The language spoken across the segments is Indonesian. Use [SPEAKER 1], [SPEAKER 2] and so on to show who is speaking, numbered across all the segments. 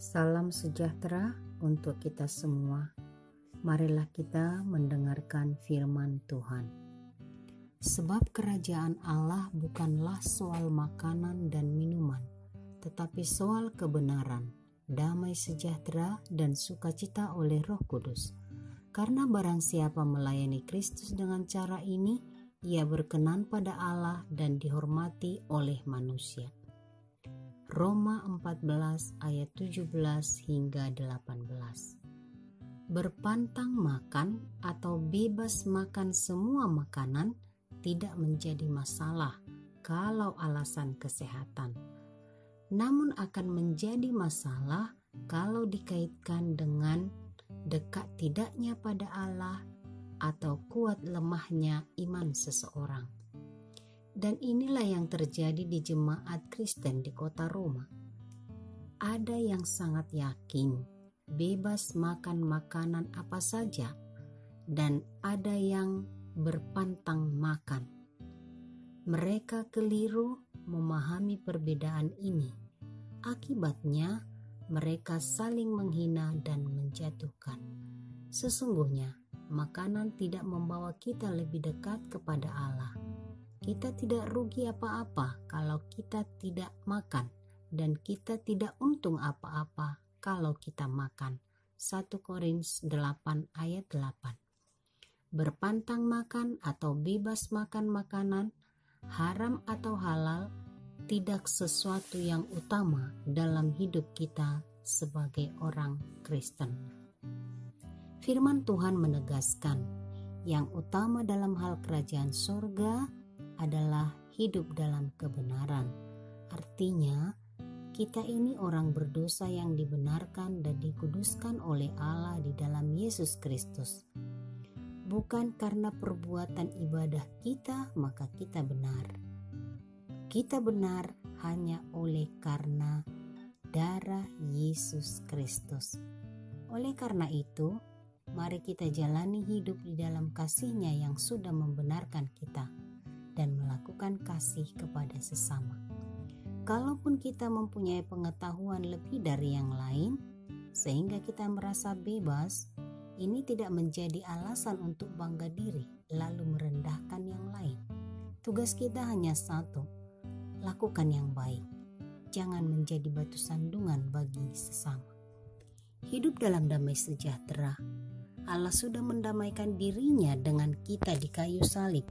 [SPEAKER 1] Salam sejahtera untuk kita semua. Marilah kita mendengarkan firman Tuhan. Sebab kerajaan Allah bukanlah soal makanan dan minuman, tetapi soal kebenaran, damai sejahtera dan sukacita oleh Roh Kudus. Karena barang siapa melayani Kristus dengan cara ini, ia berkenan pada Allah dan dihormati oleh manusia. Roma 14 ayat 17 hingga 18. Berpantang makan atau bebas makan semua makanan tidak menjadi masalah kalau alasan kesehatan. Namun akan menjadi masalah kalau dikaitkan dengan dekat tidaknya pada Allah atau kuat lemahnya iman seseorang. Dan inilah yang terjadi di jemaat Kristen di kota Roma. Ada yang sangat yakin bebas makan makanan apa saja, dan ada yang berpantang makan. Mereka keliru memahami perbedaan ini. Akibatnya, mereka saling menghina dan menjatuhkan. Sesungguhnya, makanan tidak membawa kita lebih dekat kepada Allah. Kita tidak rugi apa-apa kalau kita tidak makan, dan kita tidak untung apa-apa kalau kita makan. 1 Korintus 8 ayat 8. Berpantang makan atau bebas makan makanan, haram atau halal, tidak sesuatu yang utama dalam hidup kita sebagai orang Kristen. Firman Tuhan menegaskan, yang utama dalam hal kerajaan sorga adalah hidup dalam kebenaran. Artinya, kita ini orang berdosa yang dibenarkan dan dikuduskan oleh Allah di dalam Yesus Kristus. Bukan karena perbuatan ibadah kita maka kita benar. Kita benar hanya oleh karena darah Yesus Kristus. Oleh karena itu, mari kita jalani hidup di dalam kasih-Nya yang sudah membenarkan kita dan melakukan kasih kepada sesama. Kalaupun kita mempunyai pengetahuan lebih dari yang lain, sehingga kita merasa bebas, ini tidak menjadi alasan untuk bangga diri lalu merendahkan yang lain. Tugas kita hanya satu, lakukan yang baik. Jangan menjadi batu sandungan bagi sesama. Hidup dalam damai sejahtera. Allah sudah mendamaikan dirinya dengan kita di kayu salib.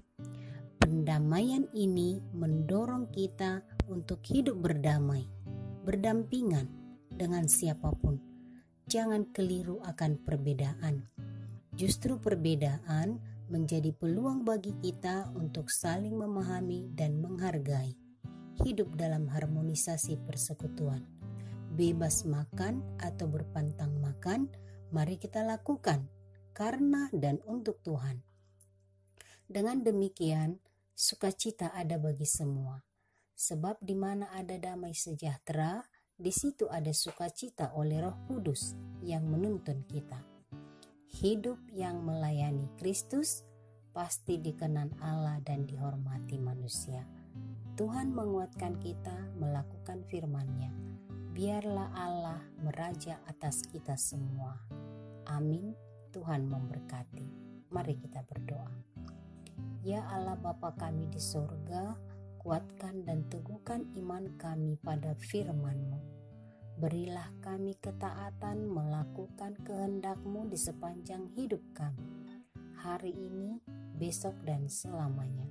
[SPEAKER 1] Pendamaian ini mendorong kita untuk hidup berdamai, berdampingan dengan siapapun. Jangan keliru akan perbedaan. Justru perbedaan menjadi peluang bagi kita untuk saling memahami dan menghargai. Hidup dalam harmonisasi persekutuan. Bebas makan atau berpantang makan, mari kita lakukan karena dan untuk Tuhan. Dengan demikian, sukacita ada bagi semua. Sebab di mana ada damai sejahtera, di situ ada sukacita oleh Roh Kudus yang menuntun kita. Hidup yang melayani Kristus pasti dikenan Allah dan dihormati manusia. Tuhan menguatkan kita melakukan firman-Nya. Biarlah Allah meraja atas kita semua. Amin. Tuhan memberkati. Mari kita berdoa. Ya Allah Bapa kami di sorga, kuatkan dan teguhkan iman kami pada firman-Mu. Berilah kami ketaatan melakukan kehendak-Mu di sepanjang hidup kami, hari ini, besok dan selamanya.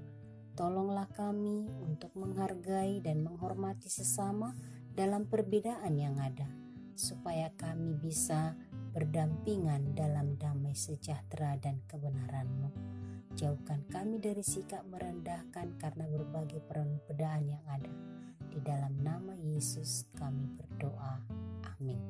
[SPEAKER 1] Tolonglah kami untuk menghargai dan menghormati sesama dalam perbedaan yang ada, supaya kami bisa berdampingan dalam damai sejahtera dan kebenaran-Mu. Jauhkan kami dari sikap merendahkan karena berbagai perbedaan yang ada. Di dalam nama Yesus kami berdoa. Amin.